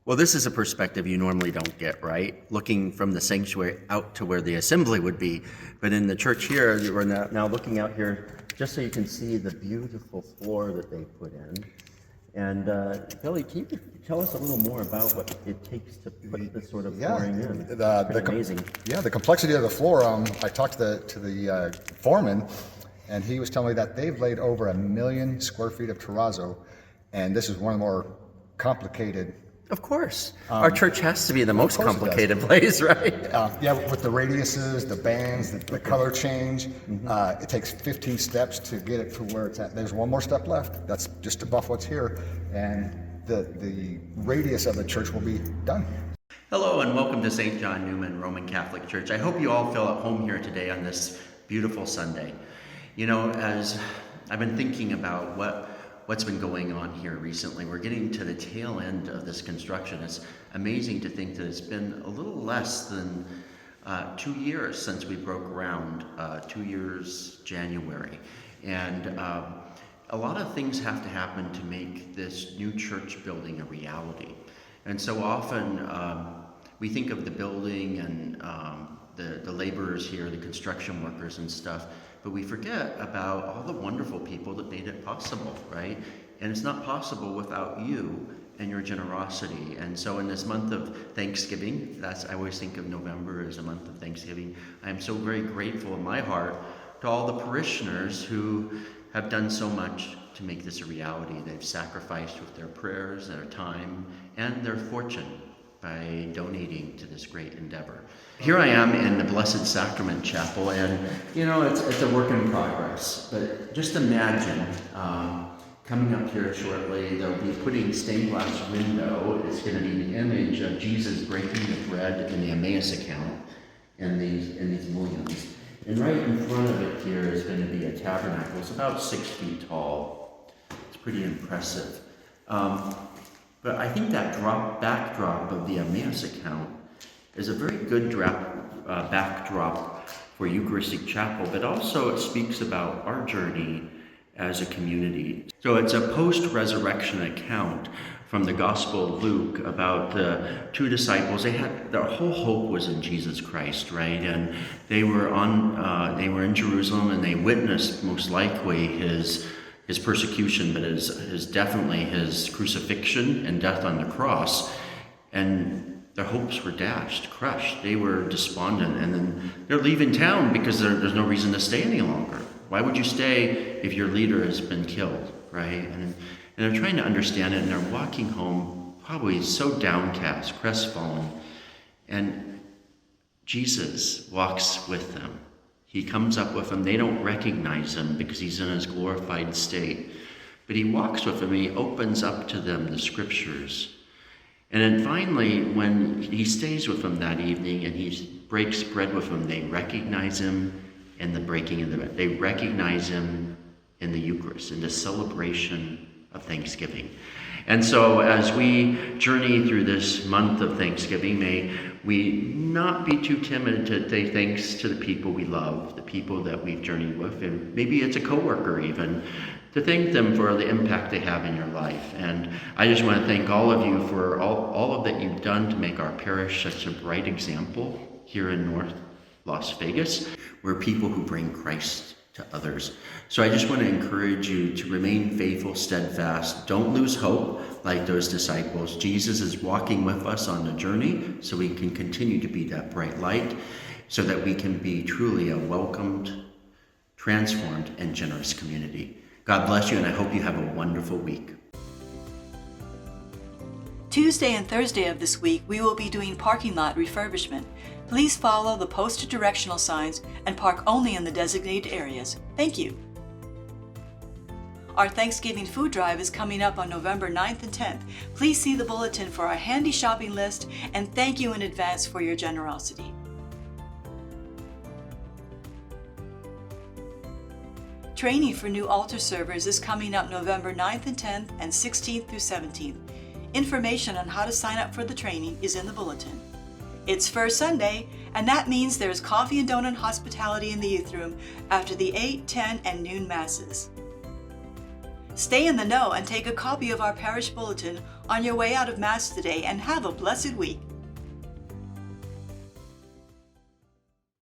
Well, this is a perspective you normally don't get, right? Looking from the sanctuary out to where the assembly would be. But in the church here, we're now looking out here just so you can see the beautiful floor that they put in. And Billy, can you tell us a little more about what it takes to put this sort of flooring in? Amazing. Yeah, the complexity of the floor. I talked to the foreman, and he was telling me that they've laid over 1 million square feet of terrazzo, and this is one of the more complicated. Of course. Our church has to be the most complicated place, right? Yeah, with the radiuses, the bands, the color change. It takes 15 steps to get it to where it's at. There's one more step left. That's just above what's here. And the radius of the church will be done. Hello and welcome to St. John Newman Roman Catholic Church. I hope you all feel at home here today on this beautiful Sunday. You know, as I've been thinking about what's been going on here recently, we're getting to the tail end of this construction. It's amazing to think that it's been a little less than 2 years since we broke ground, 2 years January. And a lot of things have to happen to make this new church building a reality. And so often we think of the building and the laborers here, the construction workers and stuff, but we forget about all the wonderful people that made it possible, right? And it's not possible without you and your generosity. And so in this month of Thanksgiving, I always think of November as a month of Thanksgiving. I am so very grateful in my heart to all the parishioners who have done so much to make this a reality. They've sacrificed with their prayers, their time, and their fortune by donating to this great endeavor. Here I am in the Blessed Sacrament Chapel, and you know, it's a work in progress, but just imagine coming up here shortly, they'll be putting stained glass window. It's going to be the image of Jesus breaking the bread in the Emmaus account in these mullions. And right in front of it here is going to be a tabernacle. It's about 6 feet tall. It's pretty impressive. But I think that backdrop of the Emmaus account is a very good backdrop for Eucharistic Chapel, but also it speaks about our journey as a community. So it's a post-resurrection account from the Gospel of Luke about the two disciples. Their whole hope was in Jesus Christ, right? And they were in Jerusalem, and they witnessed most likely his persecution, but definitely his crucifixion and death on the cross. And their hopes were dashed, crushed. They were despondent, and then they're leaving town because there's no reason to stay any longer. Why would you stay if your leader has been killed, right? And they're trying to understand it, and they're walking home probably so downcast, crestfallen. And Jesus walks with them. He comes up with them. They don't recognize him because he's in his glorified state. But he walks with them. He opens up to them the scriptures. And then finally, when he stays with them that evening and he breaks bread with them, they recognize him in the breaking of the bread. They recognize him in the Eucharist, in the celebration of Thanksgiving. And so as we journey through this month of Thanksgiving, may we not be too timid to say thanks to the people we love, the people that we've journeyed with, and maybe it's a coworker even, to thank them for the impact they have in your life. And I just want to thank all of you for all of that you've done to make our parish such a bright example here in North Las Vegas. We're people who bring Christ to others. So I just want to encourage you to remain faithful, steadfast. Don't lose hope like those disciples. Jesus is walking with us on the journey so we can continue to be that bright light, so that we can be truly a welcomed, transformed, and generous community. God bless you, and I hope you have a wonderful week. Tuesday and Thursday of this week, we will be doing parking lot refurbishment. Please follow the posted directional signs and park only in the designated areas. Thank you. Our Thanksgiving food drive is coming up on November 9th and 10th. Please see the bulletin for our handy shopping list, and thank you in advance for your generosity. Training for new altar servers is coming up November 9th and 10th and 16th through 17th. Information on how to sign up for the training is in the bulletin. It's First Sunday, and that means there's coffee and donut hospitality in the youth room after the 8, 10, and noon masses. Stay in the know and take a copy of our parish bulletin on your way out of Mass today, and have a blessed week.